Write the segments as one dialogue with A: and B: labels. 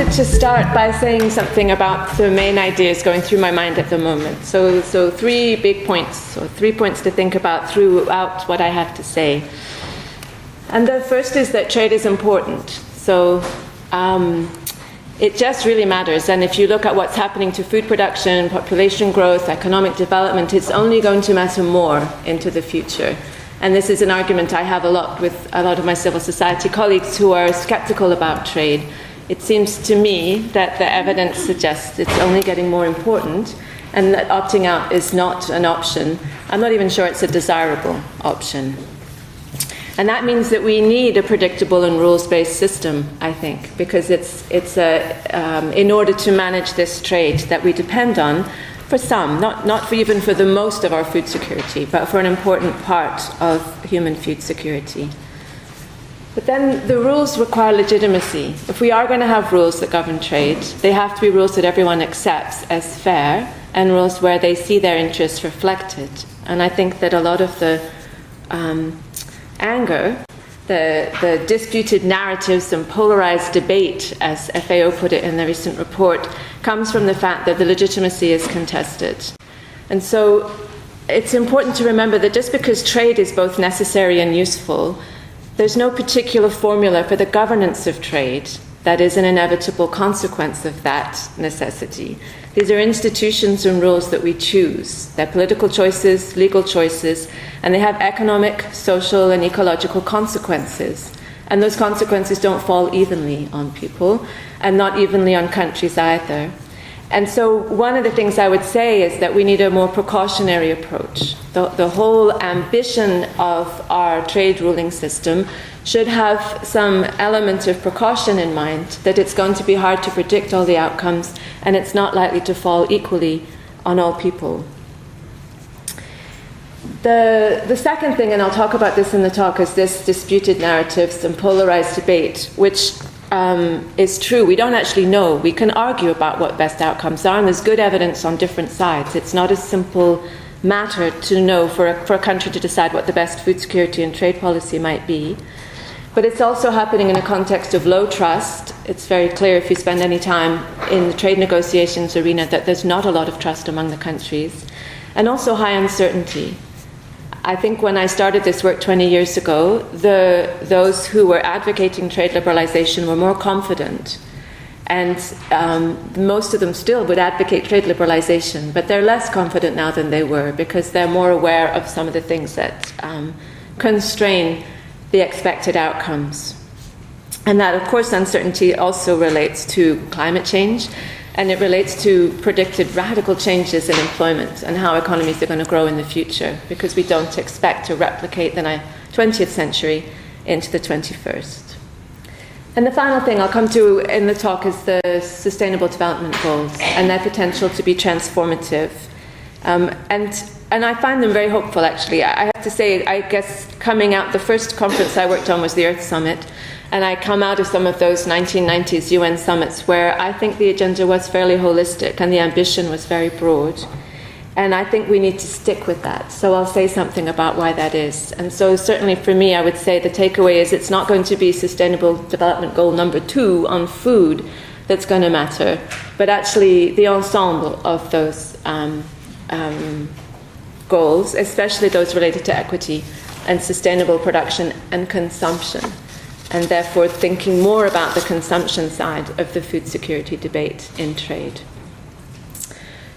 A: wanted to start by saying something about the main ideas going through my mind at the moment. So 3 big points, or 3 points to think about throughout what I have to say. And the first is that trade is important. So it just really matters. And if you look at what's happening to food production, population growth, economic development, it's only going to matter more into the future. And this is an argument I have a lot with a lot of my civil society colleagues who are skeptical about trade. It seems to me that the evidence suggests it's only getting more important, and that opting out is not an option. I'm not even sure it's a desirable option. And that means that we need a predictable and rules-based system, I think, because in order to manage this trade that we depend on, for some, not even for the most of our food security, but for an important part of human food security. But then the rules require legitimacy. If we are going to have rules that govern trade, they have to be rules that everyone accepts as fair, and rules where they see their interests reflected. And I think that a lot of the anger, the disputed narratives and polarized debate, as FAO put it in the recent report, comes from the fact that the legitimacy is contested. And so it's important to remember that just because trade is both necessary and useful, there's no particular formula for the governance of trade that is an inevitable consequence of that necessity. These are institutions and rules that we choose. They're political choices, legal choices, and they have economic, social, and ecological consequences. And those consequences don't fall evenly on people, and not evenly on countries either. And so one of the things I would say is that we need a more precautionary approach. The whole ambition of our trade ruling system should have some element of precaution in mind, that it's going to be hard to predict all the outcomes, and it's not likely to fall equally on all people. The second thing, and I'll talk about this in the talk, is this disputed narratives and polarized debate, which is true. We don't actually know. We can argue about what best outcomes are, and there's good evidence on different sides. It's not a simple matter to know for a country to decide what the best food security and trade policy might be. But it's also happening in a context of low trust. It's very clear if you spend any time in the trade negotiations arena that there's not a lot of trust among the countries, and also high uncertainty. I think when I started this work 20 years ago, those who were advocating trade liberalization were more confident. And most of them still would advocate trade liberalization, but they're less confident now than they were, because they're more aware of some of the things that constrain the expected outcomes. And that, of course, uncertainty also relates to climate change, and it relates to predicted radical changes in employment and how economies are going to grow in the future, because we don't expect to replicate the 20th century into the 21st. And the final thing I'll come to in the talk is the Sustainable Development Goals and their potential to be transformative. And I find them very hopeful, actually. I have to say, I guess coming out, the first conference I worked on was the Earth Summit, and I come out of some of those 1990s UN summits where I think the agenda was fairly holistic and the ambition was very broad. And I think we need to stick with that. So I'll say something about why that is. And so certainly for me, I would say the takeaway is it's not going to be Sustainable Development Goal number 2 on food that's going to matter, but actually the ensemble of those goals, especially those related to equity and sustainable production and consumption, and therefore thinking more about the consumption side of the food security debate in trade.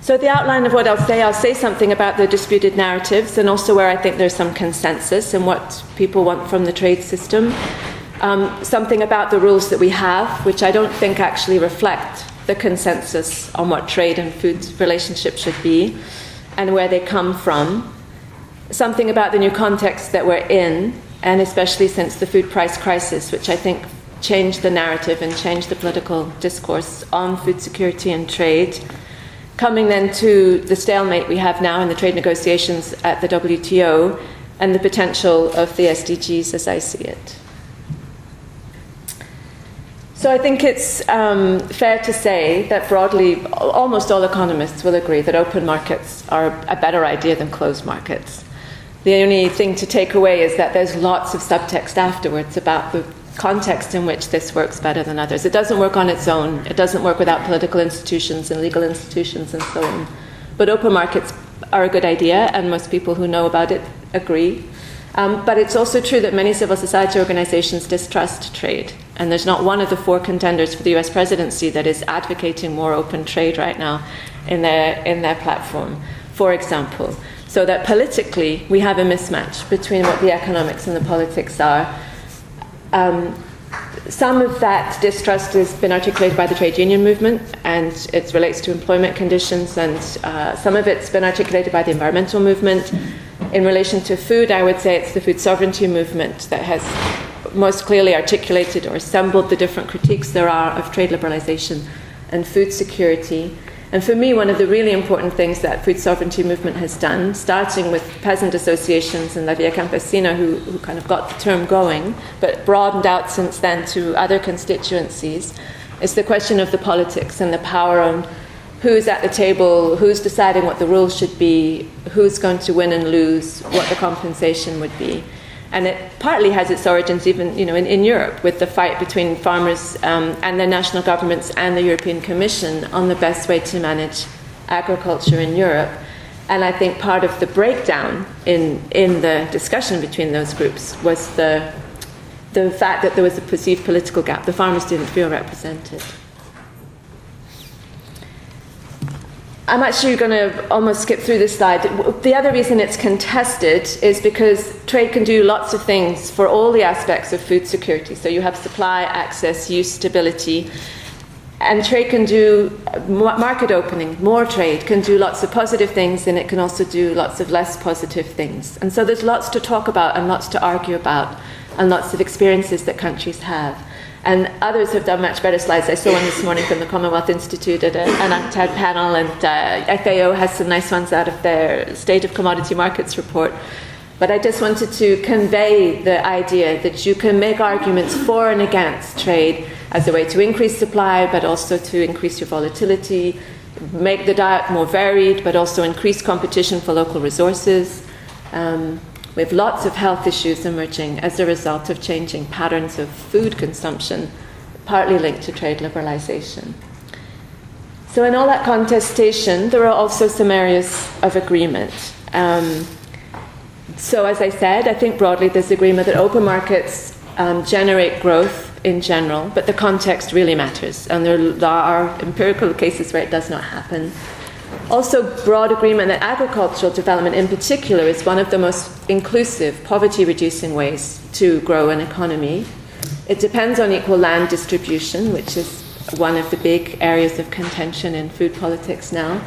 A: So the outline of what I'll say something about the disputed narratives, and also where I think there's some consensus and what people want from the trade system. Something about the rules that we have, which I don't think actually reflect the consensus on what trade and food relationship should be, and where they come from. Something about the new context that we're in, and especially since the food price crisis, which I think changed the narrative and changed the political discourse on food security and trade. Coming then to the stalemate we have now in the trade negotiations at the WTO, and the potential of the SDGs as I see it. So I think it's fair to say that broadly, almost all economists will agree that open markets are a better idea than closed markets. The only thing to take away is that there's lots of subtext afterwards about context in which this works better than others. It doesn't work on its own. It doesn't work without political institutions and legal institutions and so on. But open markets are a good idea, and most people who know about it agree. But it's also true that many civil society organizations distrust trade. And there's not one of the 4 contenders for the US presidency that is advocating more open trade right now in their platform, for example. So that politically, we have a mismatch between what the economics and the politics are. Some of that distrust has been articulated by the trade union movement, and it relates to employment conditions, and some of it's been articulated by the environmental movement. In relation to food, I would say it's the food sovereignty movement that has most clearly articulated or assembled the different critiques there are of trade liberalization and food security. And for me, one of the really important things that food sovereignty movement has done, starting with peasant associations and La Via Campesina, who kind of got the term going, but broadened out since then to other constituencies, is the question of the politics and the power on who's at the table, who's deciding what the rules should be, who's going to win and lose, what the compensation would be. And it partly has its origins even in Europe, with the fight between farmers and their national governments and the European Commission on the best way to manage agriculture in Europe. And I think part of the breakdown in the discussion between those groups was the fact that there was a perceived political gap. The farmers didn't feel represented. I'm actually going to almost skip through this slide. The other reason it's contested is because trade can do lots of things for all the aspects of food security. So you have supply, access, use, stability. And trade can do market opening, more trade, can do lots of positive things, and it can also do lots of less positive things. And so there's lots to talk about and lots to argue about, and lots of experiences that countries have. And others have done much better slides. I saw one this morning from the Commonwealth Institute at an UNTAD panel, and FAO has some nice ones out of their State of Commodity Markets report. But I just wanted to convey the idea that you can make arguments for and against trade as a way to increase supply, but also to increase your volatility, make the diet more varied, but also increase competition for local resources. We have lots of health issues emerging as a result of changing patterns of food consumption, partly linked to trade liberalization. So in all that contestation, there are also some areas of agreement. So as I said, I think broadly there's agreement that open markets generate growth in general, but the context really matters, and there are empirical cases where it does not happen. Also, broad agreement that agricultural development in particular is one of the most inclusive, poverty-reducing ways to grow an economy. It depends on equal land distribution, which is one of the big areas of contention in food politics now.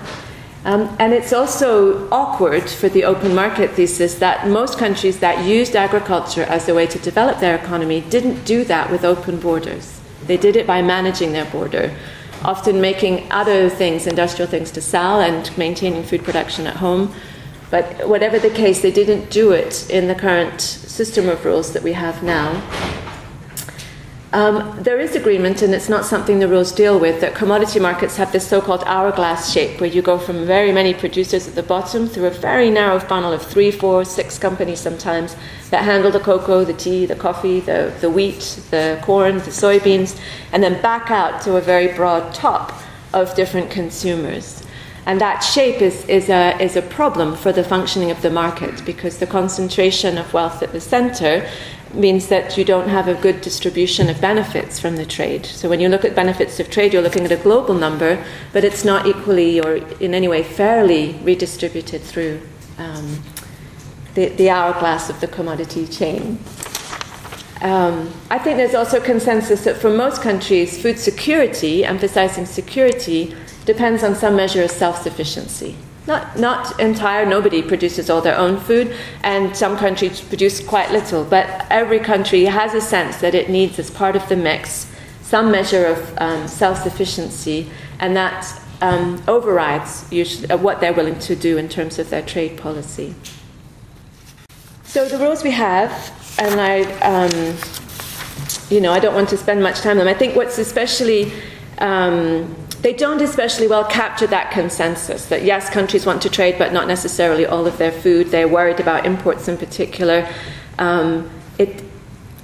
A: And it's also awkward for the open market thesis that most countries that used agriculture as a way to develop their economy didn't do that with open borders. They did it by managing their border, often making other things, industrial things, to sell and maintaining food production at home. But whatever the case, they didn't do it in the current system of rules that we have now. There is agreement, and it's not something the rules deal with, that commodity markets have this so-called hourglass shape, where you go from very many producers at the bottom through a very narrow funnel of 3, 4, 6 companies sometimes that handle the cocoa, the tea, the coffee, the wheat, the corn, the soybeans, and then back out to a very broad top of different consumers. And that shape is a problem for the functioning of the market, because the concentration of wealth at the center means that you don't have a good distribution of benefits from the trade. So when you look at benefits of trade, you're looking at a global number, but it's not equally or in any way fairly redistributed through the hourglass of the commodity chain. I think there's also consensus that for most countries, food security, emphasizing security, depends on some measure of self-sufficiency. Not entire, nobody produces all their own food, and some countries produce quite little, but every country has a sense that it needs, as part of the mix, some measure of self-sufficiency, and that overrides usually what they're willing to do in terms of their trade policy. So the rules we have, and I don't want to spend much time on them. I think what's especially they don't especially well capture that consensus that yes, countries want to trade, but not necessarily all of their food. They're worried about imports in particular.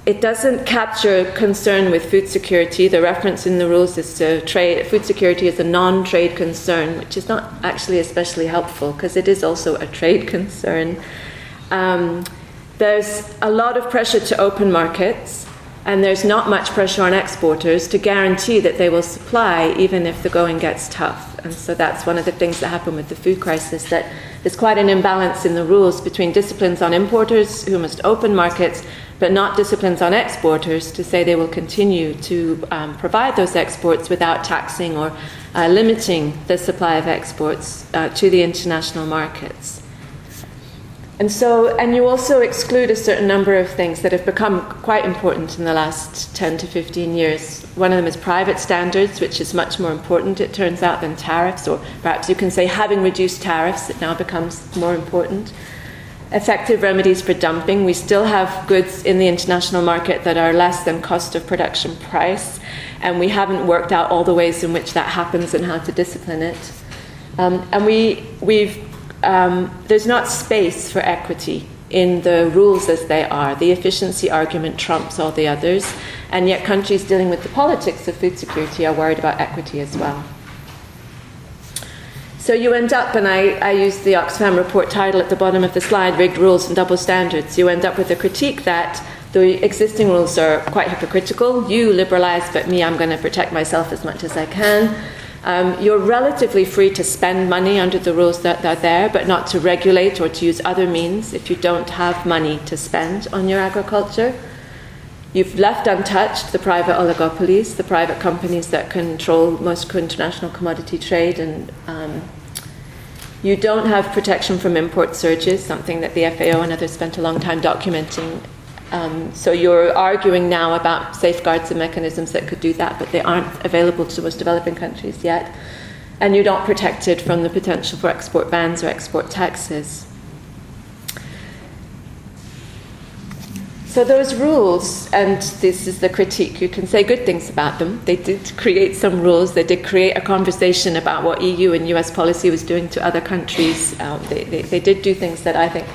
A: It doesn't capture concern with food security. The reference in the rules is to trade. Food security is a non-trade concern, which is not actually especially helpful because it is also a trade concern. There's a lot of pressure to open markets, and there's not much pressure on exporters to guarantee that they will supply even if the going gets tough. And so that's one of the things that happened with the food crisis, that there's quite an imbalance in the rules between disciplines on importers who must open markets, but not disciplines on exporters to say they will continue to provide those exports without taxing or limiting the supply of exports to the international markets. And you also exclude a certain number of things that have become quite important in the last 10 to 15 years. One of them is private standards, which is much more important, it turns out, than tariffs, or perhaps you can say having reduced tariffs, it now becomes more important. Effective remedies for dumping. We still have goods in the international market that are less than cost of production price, and we haven't worked out all the ways in which that happens and how to discipline it. There's not space for equity in the rules as they are. The efficiency argument trumps all the others, and yet countries dealing with the politics of food security are worried about equity as well. So you end up, and I use the Oxfam report title at the bottom of the slide, Rigged Rules and Double Standards. You end up with a critique that the existing rules are quite hypocritical. You liberalise, but me, I'm going to protect myself as much as I can. You're relatively free to spend money under the rules that are there, but not to regulate or to use other means if you don't have money to spend on your agriculture. You've left untouched the private oligopolies, the private companies that control most international commodity trade, and you don't have protection from import surges, something that the FAO and others spent a long time documenting. So you're arguing now about safeguards and mechanisms that could do that, but they aren't available to most developing countries yet. And you're not protected from the potential for export bans or export taxes. So those rules, and this is the critique, you can say good things about them. They did create some rules. They did create a conversation about what EU and US policy was doing to other countries. They did do things that I think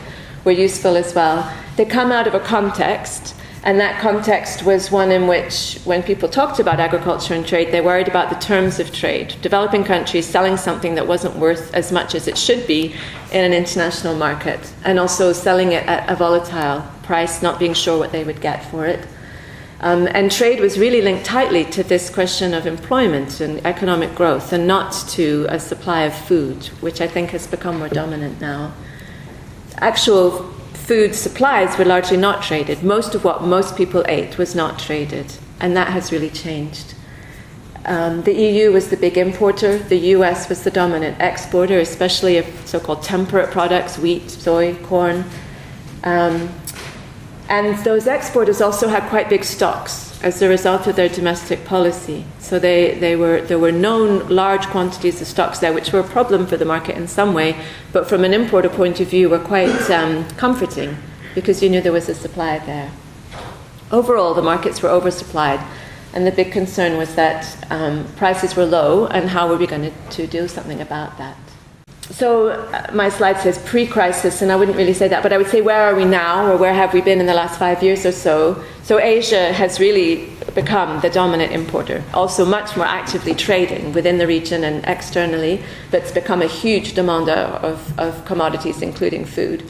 A: were useful as well. They come out of a context, and that context was one in which, when people talked about agriculture and trade, they worried about the terms of trade. Developing countries selling something that wasn't worth as much as it should be in an international market, and also selling it at a volatile price, not being sure what they would get for it. And trade was really linked tightly to this question of employment and economic growth, and not to a supply of food, which I think has become more dominant now. Actual food supplies were largely not traded. Most of what most people ate was not traded, and that has really changed. The EU was the big importer. The US was the dominant exporter, especially of so-called temperate products, wheat, soy, corn. And those exporters also had quite big stocks as a result of their domestic policy. So there were known large quantities of stocks there, which were a problem for the market in some way, but from an importer point of view were quite comforting, because you knew there was a supply there. Overall, the markets were oversupplied, and the big concern was that prices were low, and how were we going to do something about that? So my slide says pre-crisis, and I wouldn't really say that, but I would say where are we now, or where have we been in the last 5 years or so? So Asia has really become the dominant importer, also much more actively trading within the region and externally, but it's become a huge demander of commodities, including food.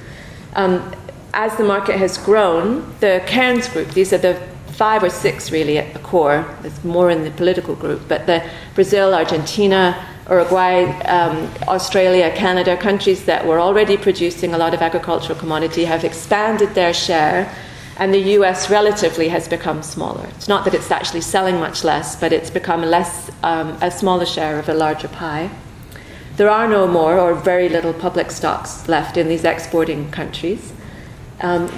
A: As the market has grown, the Cairns group, these are the 5 or 6 really at the core, there's more in the political group, but the Brazil, Argentina, Uruguay, Australia, Canada, countries that were already producing a lot of agricultural commodity have expanded their share, and the US relatively has become smaller. It's not that it's actually selling much less, but it's become a smaller share of a larger pie. There are no more or very little public stocks left in these exporting countries.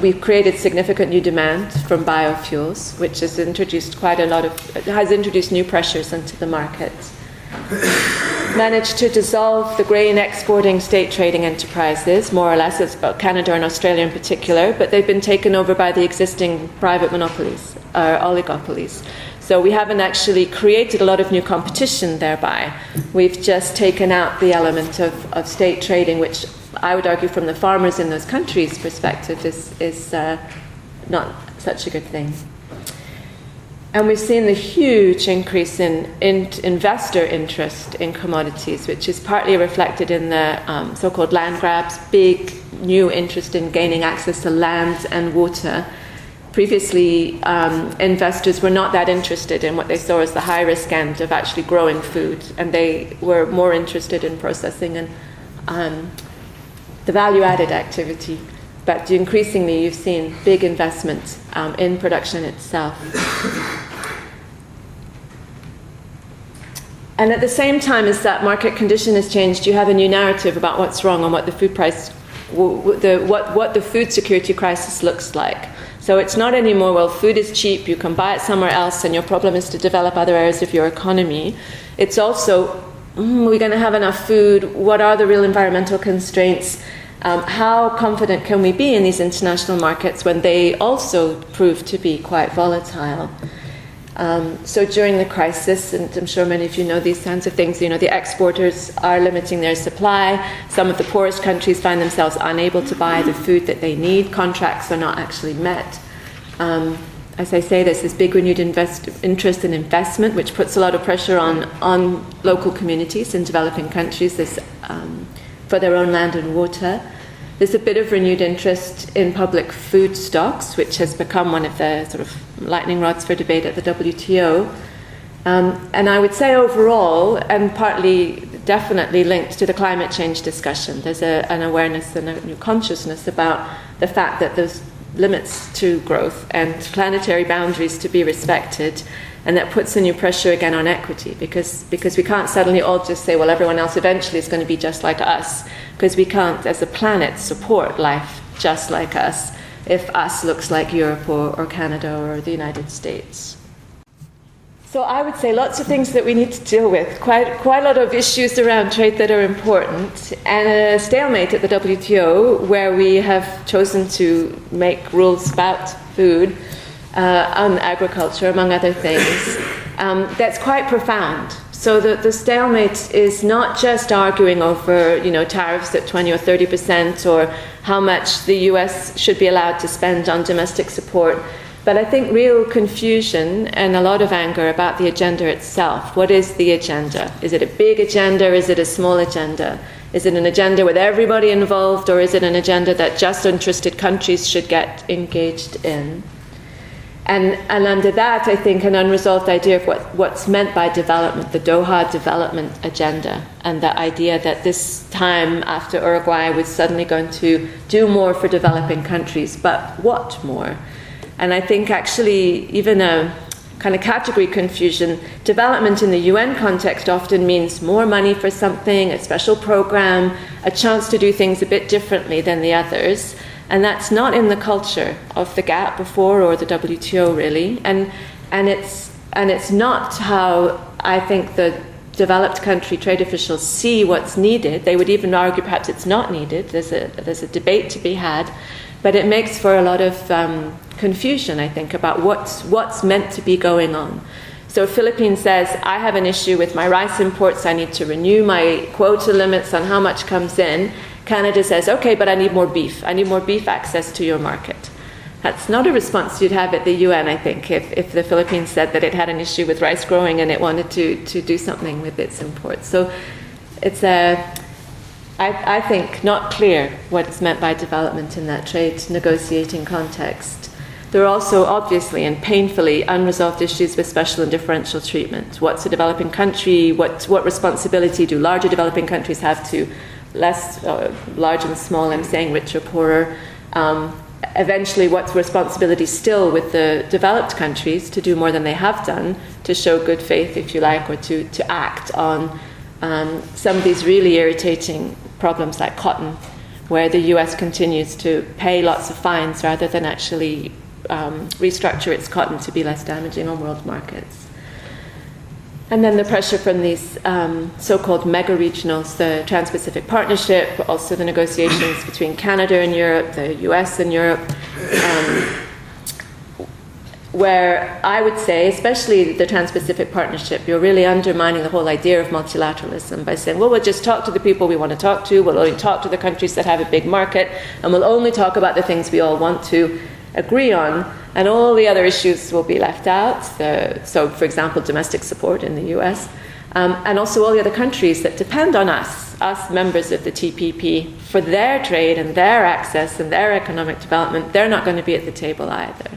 A: We've created significant new demand from biofuels, which has introduced introduced new pressures into the market. Managed to dissolve the grain exporting state trading enterprises, more or less, it's about Canada and Australia in particular, but they've been taken over by the existing private monopolies, or oligopolies. So we haven't actually created a lot of new competition thereby. We've just taken out the element of state trading, which I would argue from the farmers in those countries' perspective is not such a good thing. And we've seen the huge increase in investor interest in commodities, which is partly reflected in the so-called land grabs, big new interest in gaining access to land and water. Previously, investors were not that interested in what they saw as the high-risk end of actually growing food, and they were more interested in processing and the value-added activity. But increasingly, you've seen big investment in production itself. And at the same time as that market condition has changed, you have a new narrative about what's wrong and what the food price, what the food security crisis looks like. So it's not anymore, well, food is cheap, you can buy it somewhere else, and your problem is to develop other areas of your economy. It's also, we're going to have enough food, what are the real environmental constraints? How confident can we be in these international markets when they also prove to be quite volatile? So during the crisis, and I'm sure many of you know these kinds of things, the exporters are limiting their supply. Some of the poorest countries find themselves unable to buy the food that they need. Contracts are not actually met. As I say, there's this big renewed interest in investment, which puts a lot of pressure on local communities in developing countries for their own land and water. There's a bit of renewed interest in public food stocks, which has become one of the sort of lightning rods for debate at the WTO. And I would say overall, and partly definitely linked to the climate change discussion, there's an awareness and a new consciousness about the fact that there's limits to growth and planetary boundaries to be respected, and that puts a new pressure again on equity, because we can't suddenly all just say, well, everyone else eventually is going to be just like us, because we can't, as a planet, support life just like us if us looks like Europe or Canada or the United States. So I would say lots of things that we need to deal with, quite a lot of issues around trade that are important, and a stalemate at the WTO where we have chosen to make rules about food on agriculture, among other things, that's quite profound. So the stalemate is not just arguing over, tariffs at 20 or 30%, or how much the US should be allowed to spend on domestic support, but I think real confusion and a lot of anger about the agenda itself. What is the agenda? Is it a big agenda? Is it a small agenda? Is it an agenda with everybody involved, or is it an agenda that just interested countries should get engaged in? And under that, I think, an unresolved idea of what's meant by development, the Doha development agenda, and the idea that this time after Uruguay was suddenly going to do more for developing countries, but what more? And I think actually even a kind of category confusion, development in the UN context often means more money for something, a special program, a chance to do things a bit differently than the others. And that's not in the culture of the GATT before, or the WTO really, and it's not how I think the developed country trade officials see what's needed. They would even argue perhaps it's not needed. There's a debate to be had, but it makes for a lot of confusion, I think, about what's meant to be going on. So Philippines says, I have an issue with my rice imports. I need to renew my quota limits on how much comes in. Canada says, okay, but I need more beef. I need more beef access to your market. That's not a response you'd have at the UN, I think, if the Philippines said that it had an issue with rice growing and it wanted to do something with its imports. So it's I think, not clear what's meant by development in that trade negotiating context. There are also obviously and painfully unresolved issues with special and differential treatment. What's a developing country? What responsibility do larger developing countries have to less large and small, I'm saying richer, poorer. Eventually, what's responsibility still with the developed countries to do more than they have done, to show good faith, if you like, or to act on some of these really irritating problems like cotton, where the US continues to pay lots of fines rather than actually restructure its cotton to be less damaging on world markets. And then the pressure from these so-called mega-regionals, the Trans-Pacific Partnership, also the negotiations between Canada and Europe, the US and Europe, where I would say, especially the Trans-Pacific Partnership, you're really undermining the whole idea of multilateralism by saying, well, we'll just talk to the people we want to talk to, we'll only talk to the countries that have a big market, and we'll only talk about the things we all want to agree on. and all the other issues will be left out. So, for example, domestic support in the US, and also all the other countries that depend on us members of the TPP, for their trade and their access and their economic development. They're not going to be at the table either.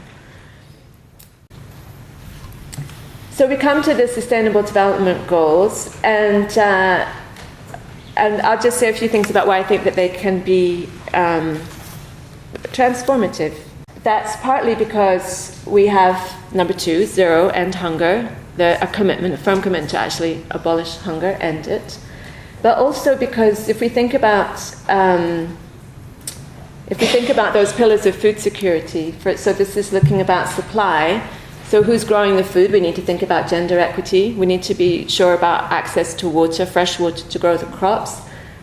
A: So we come to the Sustainable Development Goals, and I'll just say a few things about why I think that they can be transformative. That's partly because we have number 2, 0, end hunger, a firm commitment to actually abolish hunger, end it. But also because if we think about those pillars of food security, so this is looking about supply. So who's growing the food? We need to think about gender equity. We need to be sure about access to water, fresh water to grow the crops.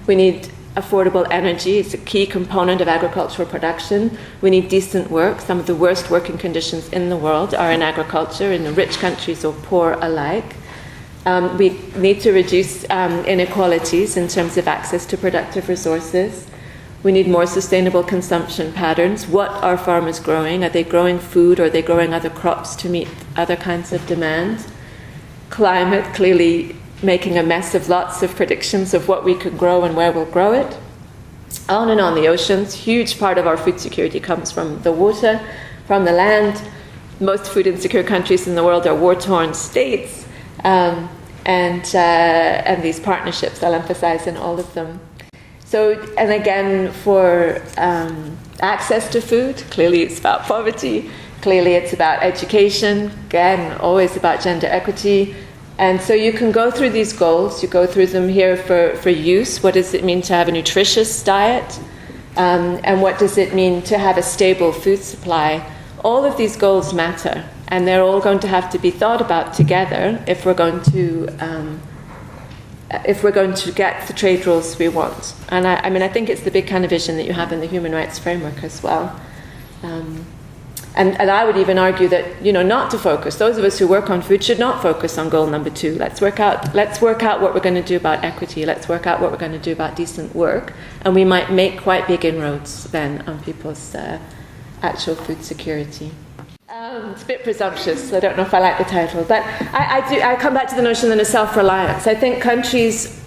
A: We need affordable energy. It's a key component of agricultural production. We need decent work. Some of the worst working conditions in the world are in agriculture, in the rich countries or poor alike. We need to reduce inequalities in terms of access to productive resources. We need more sustainable consumption patterns. What are farmers growing? Are they growing food, or are they growing other crops to meet other kinds of demand? Climate, clearly making a mess of lots of predictions of what we could grow and where we'll grow it. On and on. The oceans, huge part of our food security comes from the water, from the land. Most food insecure countries in the world are war-torn states, and these partnerships, I'll emphasize in all of them. So, and again, for access to food, clearly it's about poverty, clearly it's about education, again, always about gender equity. And so you can go through these goals, you go through them here for use. What does it mean to have a nutritious diet? And what does it mean to have a stable food supply? All of these goals matter, and they're all going to have to be thought about together if we're going to get the trade rules we want. And I think it's the big kind of vision that you have in the human rights framework as well. And I would even argue that, not to focus. Those of us who work on food should not focus on goal number 2. Let's work out what we're going to do about equity. Let's work out what we're going to do about decent work. And we might make quite big inroads then on people's actual food security. It's a bit presumptuous. I don't know if I like the title, but I come back to the notion then of self-reliance. I think countries,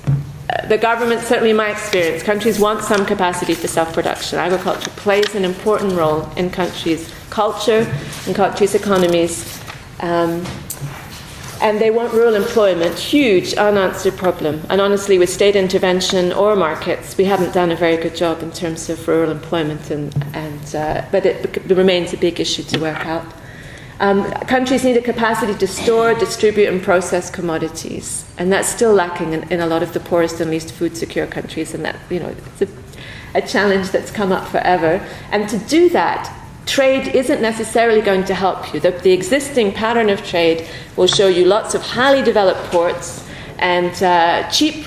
A: the government, certainly in my experience, countries want some capacity for self-production. Agriculture plays an important role in countries' culture, in countries' economies, and they want rural employment, huge unanswered problem. And honestly, with state intervention or markets, we haven't done a very good job in terms of rural employment, but it remains a big issue to work out. Countries need a capacity to store, distribute, and process commodities, and that's still lacking in a lot of the poorest and least food-secure countries. And that, it's a challenge that's come up forever. And to do that, trade isn't necessarily going to help you. The existing pattern of trade will show you lots of highly developed ports and cheap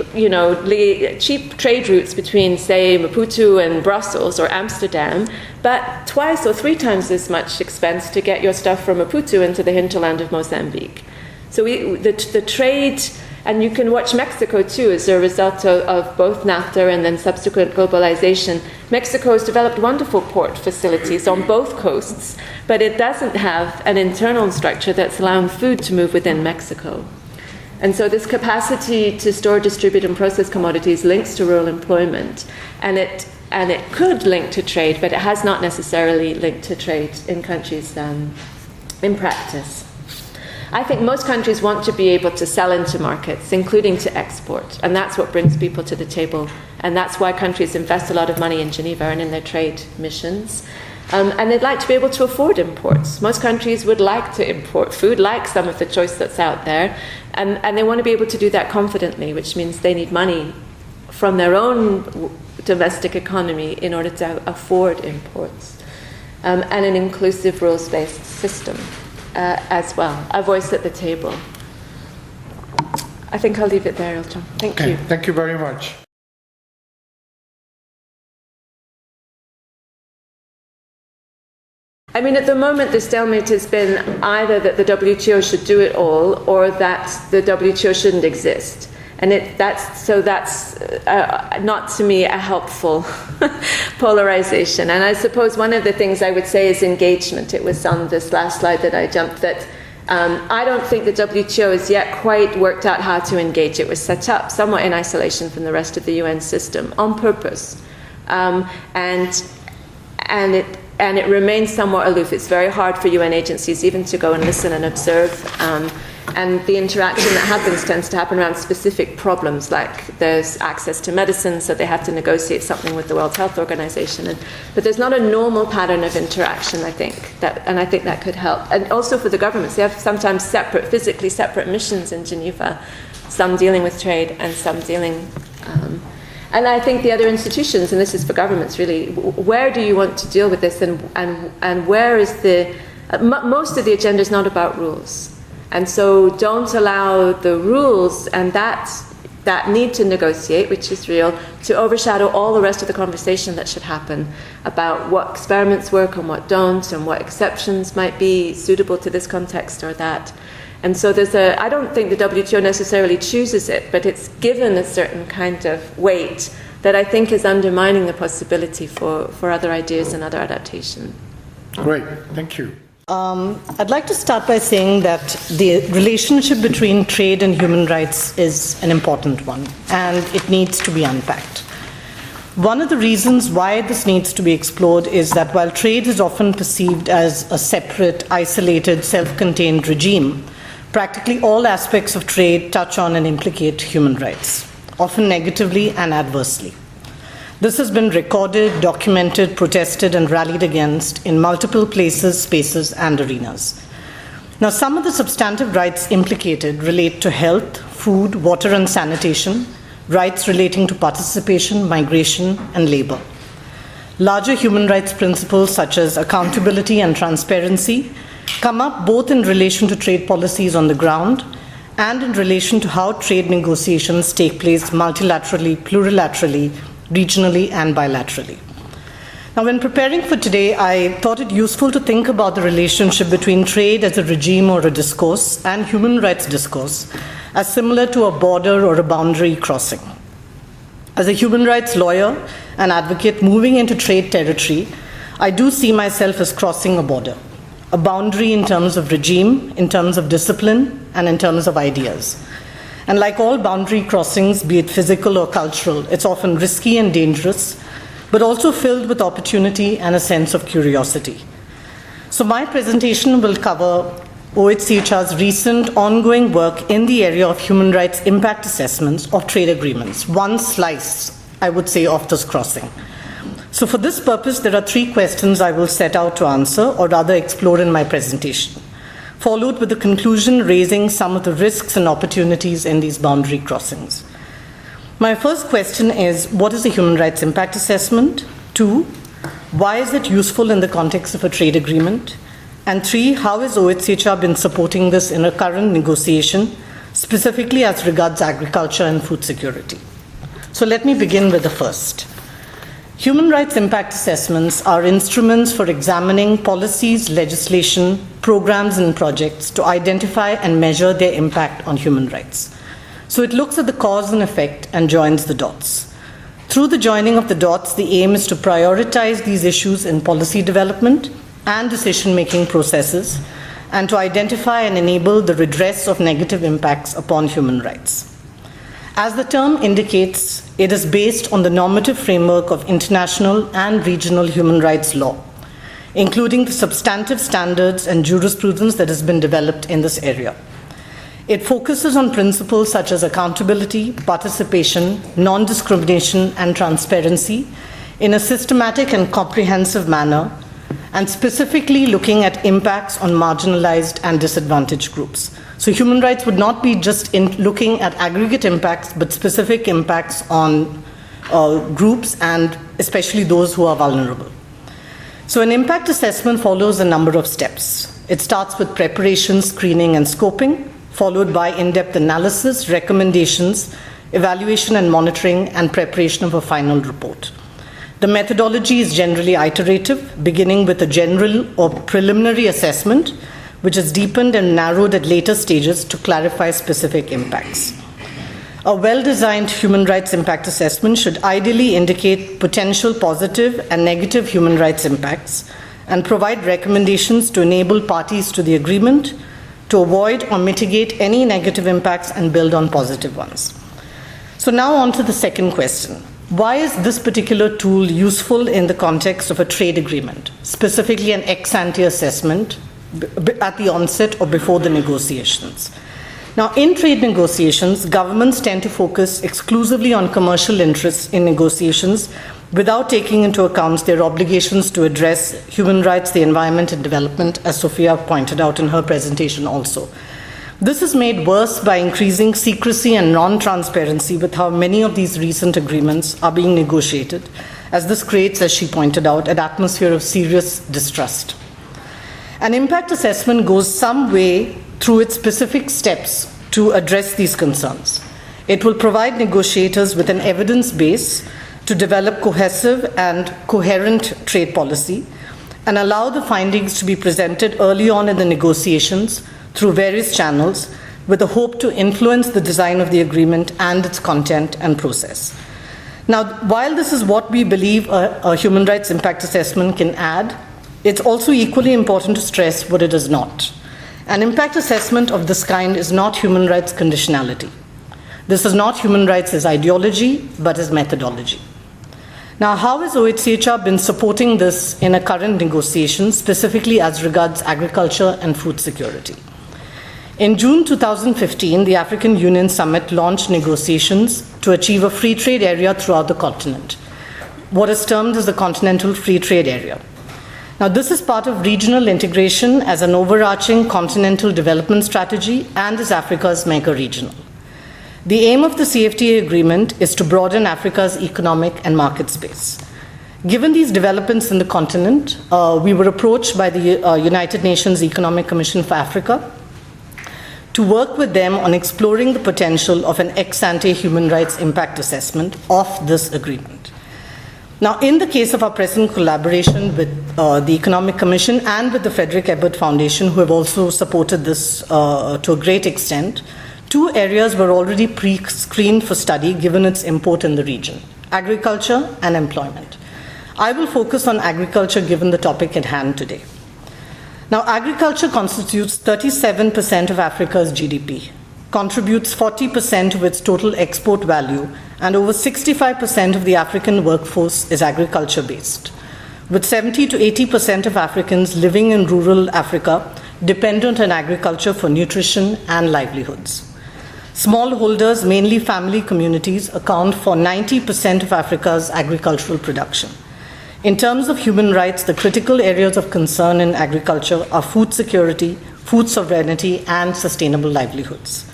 A: trade routes between, say, Maputo and Brussels or Amsterdam, but 2 or 3 times as much expense to get your stuff from Maputo into the hinterland of Mozambique. So the trade, and you can watch Mexico too as a result of both NAFTA and then subsequent globalization. Mexico has developed wonderful port facilities on both coasts, but it doesn't have an internal structure that's allowing food to move within Mexico. And so this capacity to store, distribute, and process commodities links to rural employment, and it could link to trade, but it has not necessarily linked to trade in countries in practice. I think most countries want to be able to sell into markets, including to export, and that's what brings people to the table, and that's why countries invest a lot of money in Geneva and in their trade missions. And they'd like to be able to afford imports. Most countries would like to import food, like some of the choice that's out there, and they want to be able to do that confidently, which means they need money from their own domestic economy in order to afford imports, and an inclusive rules-based system as well, a voice at the table. I think I'll leave it there, Ilja. Thank you.
B: Thank you very much.
A: I mean, at the moment, the stalemate has been either that the WTO should do it all or that the WTO shouldn't exist. And that's not to me a helpful polarization. And I suppose one of the things I would say is engagement. It was on this last slide that I jumped that I don't think the WTO has yet quite worked out how to engage. It was set up somewhat in isolation from the rest of the UN system on purpose. And it remains somewhat aloof. It's very hard for UN agencies even to go and listen and observe. And the interaction that happens tends to happen around specific problems, like there's access to medicine, so they have to negotiate something with the World Health Organization. But there's not a normal pattern of interaction, I think, and I think that could help. And also for the governments, they have sometimes physically separate missions in Geneva, some dealing with trade and some dealing... and I think the other institutions, and this is for governments really, where do you want to deal with this, and where is the... most of the agenda is not about rules. And so don't allow the rules and that need to negotiate, which is real, to overshadow all the rest of the conversation that should happen about what experiments work and what don't, and what exceptions might be suitable to this context or that. And so I don't think the WTO necessarily chooses it, but it's given a certain kind of weight that I think is undermining the possibility for other ideas and other adaptation.
B: Great, thank you.
C: I'd like to start by saying that the relationship between trade and human rights is an important one, and it needs to be unpacked. One of the reasons why this needs to be explored is that while trade is often perceived as a separate, isolated, self-contained regime, practically all aspects of trade touch on and implicate human rights, often negatively and adversely. This has been recorded, documented, protested, and rallied against in multiple places, spaces, and arenas. Now, some of the substantive rights implicated relate to health, food, water and sanitation, rights relating to participation, migration, and labor. Larger human rights principles such as accountability and transparency come up both in relation to trade policies on the ground and in relation to how trade negotiations take place multilaterally, plurilaterally, regionally, and bilaterally. Now, when preparing for today, I thought it useful to think about the relationship between trade as a regime or a discourse and human rights discourse as similar to a border or a boundary crossing. As a human rights lawyer and advocate moving into trade territory, I do see myself as crossing a border, a boundary in terms of regime, in terms of discipline, and in terms of ideas. And like all boundary crossings, be it physical or cultural, it's often risky and dangerous, but also filled with opportunity and a sense of curiosity. So my presentation will cover OHCHR's recent ongoing work in the area of human rights impact assessments of trade agreements, one slice, I would say, of this crossing. So for this purpose, there are 3 questions I will set out to answer, or rather explore in my presentation, followed with the conclusion raising some of the risks and opportunities in these boundary crossings. My first question is, what is a human rights impact assessment? 2, why is it useful in the context of a trade agreement? And 3, how has OHCHR been supporting this in a current negotiation, specifically as regards agriculture and food security? So let me begin with the first. Human rights impact assessments are instruments for examining policies, legislation, programs, and projects to identify and measure their impact on human rights. So it looks at the cause and effect and joins the dots. Through the joining of the dots, the aim is to prioritize these issues in policy development and decision-making processes, and to identify and enable the redress of negative impacts upon human rights. As the term indicates, it is based on the normative framework of international and regional human rights law, including the substantive standards and jurisprudence that has been developed in this area. It focuses on principles such as accountability, participation, non-discrimination, and transparency in a systematic and comprehensive manner, and specifically looking at impacts on marginalized and disadvantaged groups. So human rights would not be just in looking at aggregate impacts, but specific impacts on groups, and especially those who are vulnerable. So an impact assessment follows a number of steps. It starts with preparation, screening, and scoping, followed by in-depth analysis, recommendations, evaluation and monitoring, and preparation of a final report. The methodology is generally iterative, beginning with a general or preliminary assessment, which is deepened and narrowed at later stages to clarify specific impacts. A well-designed human rights impact assessment should ideally indicate potential positive and negative human rights impacts and provide recommendations to enable parties to the agreement to avoid or mitigate any negative impacts and build on positive ones. So now on to the second question. Why is this particular tool useful in the context of a trade agreement, specifically an ex-ante assessment at the onset or before the negotiations? Now, in trade negotiations, governments tend to focus exclusively on commercial interests in negotiations without taking into account their obligations to address human rights, the environment, and development, as Sophia pointed out in her presentation also. This is made worse by increasing secrecy and non-transparency with how many of these recent agreements are being negotiated, as this creates, as she pointed out, an atmosphere of serious distrust. An impact assessment goes some way through its specific steps to address these concerns. It will provide negotiators with an evidence base to develop cohesive and coherent trade policy and allow the findings to be presented early on in the negotiations through various channels with a hope to influence the design of the agreement and its content and process. Now, while this is what we believe a human rights impact assessment can add, it's also equally important to stress what it is not. An impact assessment of this kind is not human rights conditionality. This is not human rights as ideology, but as methodology. Now, how has OHCHR been supporting this in a current negotiation, specifically as regards agriculture and food security? In June 2015, the African Union Summit launched negotiations to achieve a free trade area throughout the continent, what is termed as the Continental Free Trade area. Now, this is part of regional integration as an overarching continental development strategy and as Africa's mega-regional. The aim of the CFTA agreement is to broaden Africa's economic and market space. Given these developments in the continent, we were approached by the United Nations Economic Commission for Africa to work with them on exploring the potential of an ex-ante human rights impact assessment of this agreement. Now, in the case of our present collaboration with the Economic Commission and with the Frederick Ebert Foundation, who have also supported this to a great extent, two areas were already pre-screened for study given its import in the region: agriculture and employment. I will focus on agriculture given the topic at hand today. Now, agriculture constitutes 37% of Africa's GDP, contributes 40% of its total export value, and over 65% of the African workforce is agriculture-based, with 70 to 80% of Africans living in rural Africa dependent on agriculture for nutrition and livelihoods. Smallholders, mainly family communities, account for 90% of Africa's agricultural production. In terms of human rights, the critical areas of concern in agriculture are food security, food sovereignty, and sustainable livelihoods.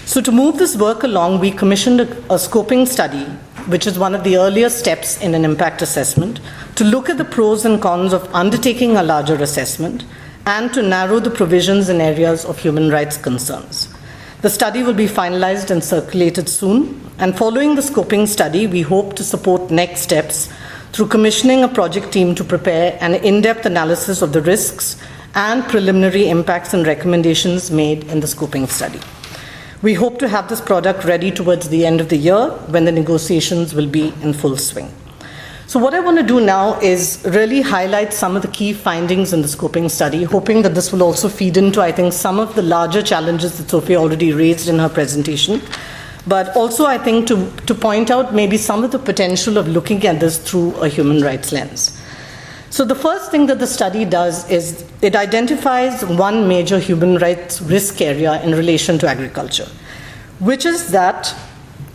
C: So to move this work along, we commissioned a scoping study, which is one of the earliest steps in an impact assessment, to look at the pros and cons of undertaking a larger assessment and to narrow the provisions in areas of human rights concerns. The study will be finalized and circulated soon, and following the scoping study, we hope to support next steps through commissioning a project team to prepare an in-depth analysis of the risks and preliminary impacts and recommendations made in the scoping study. We hope to have this product ready towards the end of the year when the negotiations will be in full swing. So what I want to do now is really highlight some of the key findings in the scoping study, hoping that this will also feed into, I think, some of the larger challenges that Sophia already raised in her presentation, but also, I think, to point out maybe some of the potential of looking at this through a human rights lens. So the first thing that the study does is it identifies one major human rights risk area in relation to agriculture, which is that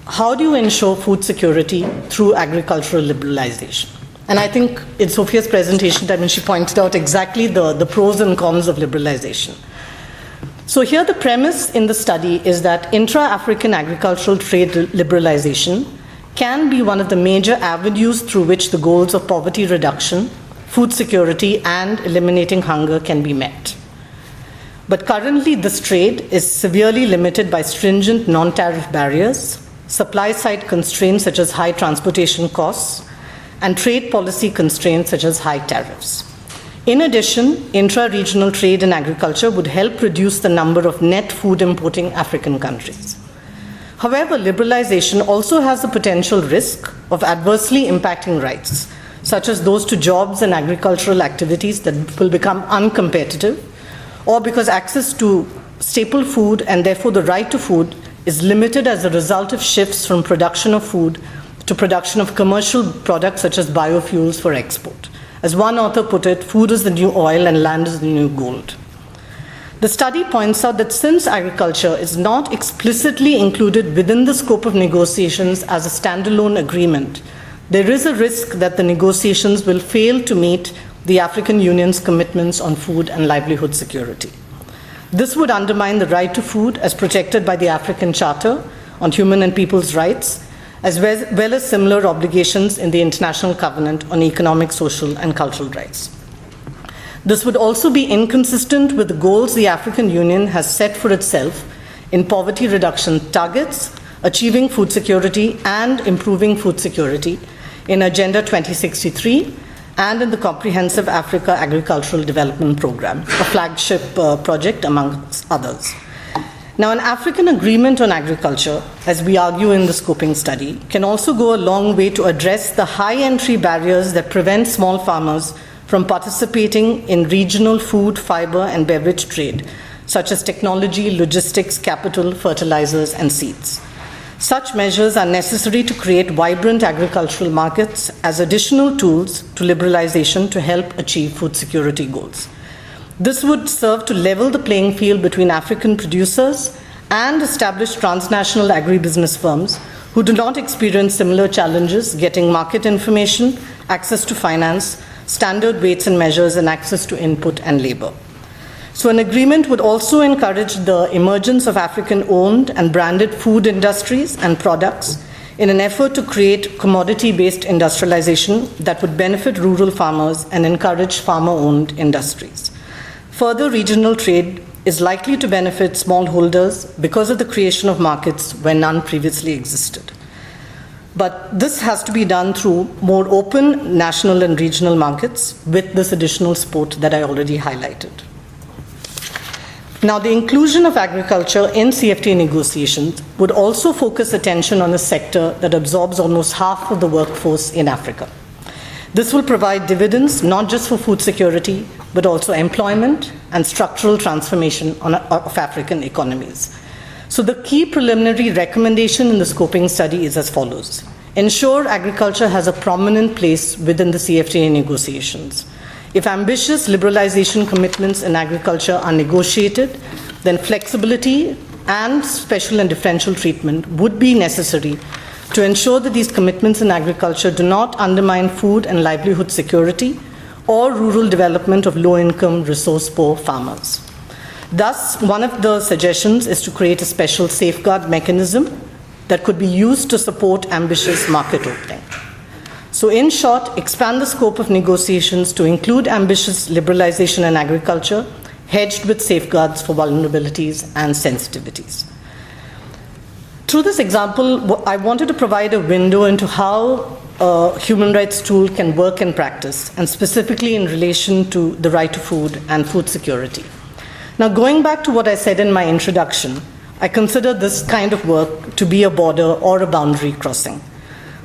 C: how do you ensure food security through agricultural liberalization? And I think in Sophia's presentation, she pointed out exactly the pros and cons of liberalization. So here the premise in the study is that intra-African agricultural trade liberalization can be one of the major avenues through which the goals of poverty reduction, food security, and eliminating hunger can be met. But currently, this trade is severely limited by stringent non-tariff barriers, supply-side constraints such as high transportation costs, and trade policy constraints such as high tariffs. In addition, intra-regional trade in agriculture would help reduce the number of net food importing African countries. However, liberalization also has the potential risk of adversely impacting rights, such as those to jobs and agricultural activities that will become uncompetitive, or because access to staple food and therefore the right to food is limited as a result of shifts from production of food to production of commercial products such as biofuels for export. As one author put it, food is the new oil and land is the new gold. The study points out that since agriculture is not explicitly included within the scope of negotiations as a standalone agreement, there is a risk that the negotiations will fail to meet the African Union's commitments on food and livelihood security. This would undermine the right to food as protected by the African Charter on Human and People's Rights, as well as similar obligations in the International Covenant on Economic, Social, and Cultural Rights. This would also be inconsistent with the goals the African Union has set for itself in poverty reduction targets, achieving food security and improving food security in Agenda 2063 and in the Comprehensive Africa Agricultural Development Program, a flagship project amongst others. Now, an African agreement on agriculture, as we argue in the scoping study, can also go a long way to address the high entry barriers that prevent small farmers from participating in regional food, fiber, and beverage trade, such as technology, logistics, capital, fertilizers, and seeds. Such measures are necessary to create vibrant agricultural markets as additional tools to liberalization to help achieve food security goals. This would serve to level the playing field between African producers and established transnational agribusiness firms who do not experience similar challenges getting market information, access to finance, standard weights and measures, and access to input and labor. So an agreement would also encourage the emergence of African-owned and branded food industries and products in an effort to create commodity-based industrialization that would benefit rural farmers and encourage farmer-owned industries. Further regional trade is likely to benefit smallholders because of the creation of markets where none previously existed. But this has to be done through more open national and regional markets with this additional support that I already highlighted. Now, the inclusion of agriculture in CFTA negotiations would also focus attention on a sector that absorbs almost half of the workforce in Africa. This will provide dividends not just for food security, but also employment and structural transformation of African economies. So the key preliminary recommendation in the scoping study is as follows. Ensure agriculture has a prominent place within the CFTA negotiations. If ambitious liberalization commitments in agriculture are negotiated, then flexibility and special and differential treatment would be necessary to ensure that these commitments in agriculture do not undermine food and livelihood security or rural development of low-income, resource-poor farmers. Thus, one of the suggestions is to create a special safeguard mechanism that could be used to support ambitious market opening. So in short, expand the scope of negotiations to include ambitious liberalization in agriculture, hedged with safeguards for vulnerabilities and sensitivities. Through this example, I wanted to provide a window into how a human rights tool can work in practice, and specifically in relation to the right to food and food security. Now, going back to what I said in my introduction, I consider this kind of work to be a border or a boundary crossing.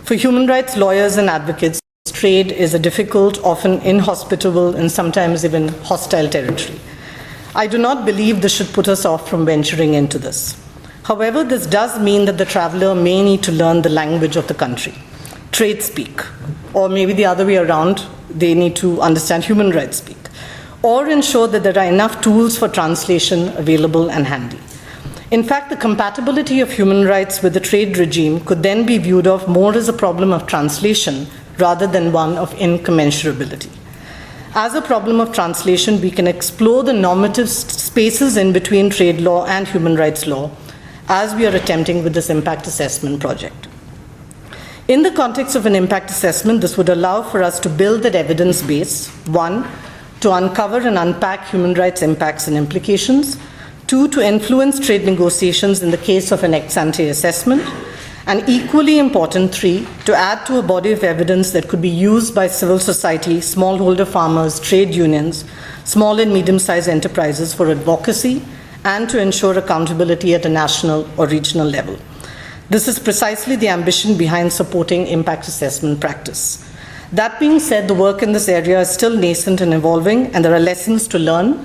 C: For human rights lawyers and advocates, trade is a difficult, often inhospitable, and sometimes even hostile territory. I do not believe this should put us off from venturing into this. However, this does mean that the traveler may need to learn the language of the country, trade speak, or maybe the other way around, they need to understand human rights speak, or ensure that there are enough tools for translation available and handy. In fact, the compatibility of human rights with the trade regime could then be viewed of more as a problem of translation rather than one of incommensurability. As a problem of translation, we can explore the normative spaces in between trade law and human rights law, as we are attempting with this impact assessment project. In the context of an impact assessment, this would allow for us to build that evidence base, one, to uncover and unpack human rights impacts and implications, two, to influence trade negotiations in the case of an ex-ante assessment, and equally important, three, to add to a body of evidence that could be used by civil society, smallholder farmers, trade unions, small and medium-sized enterprises for advocacy, and to ensure accountability at a national or regional level. This is precisely the ambition behind supporting impact assessment practice. That being said, the work in this area is still nascent and evolving, and there are lessons to learn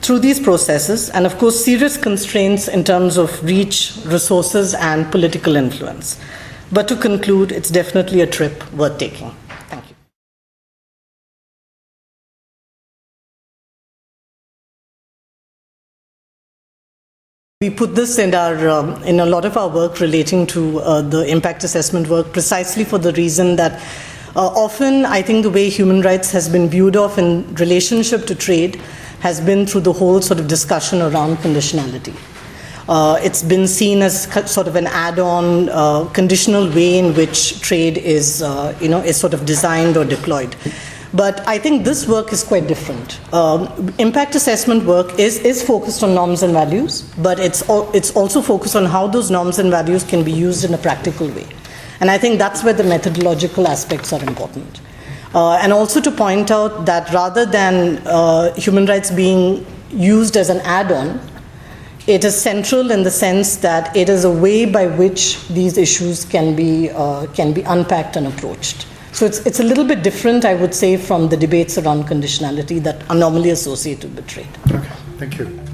C: through these processes, and of course, serious constraints in terms of reach, resources, and political influence. But to conclude, it's definitely a trip worth taking. Thank you. We put this in a lot of our work relating to the impact assessment work precisely for the reason that often I think the way human rights has been viewed of in relationship to trade has been through the whole sort of discussion around conditionality. It's been seen as sort of an add-on, conditional way in which trade is sort of designed or deployed. But I think this work is quite different. Impact assessment work is focused on norms and values, but it's also focused on how those norms and values can be used in a practical way. And I think that's where the methodological aspects are important. And also to point out that rather than human rights being used as an add-on, it is central in the sense that it is a way by which these issues can be unpacked and approached. So it's a little bit different, I would say, from the debates around conditionality that are normally associated with trade.
B: Okay, thank you.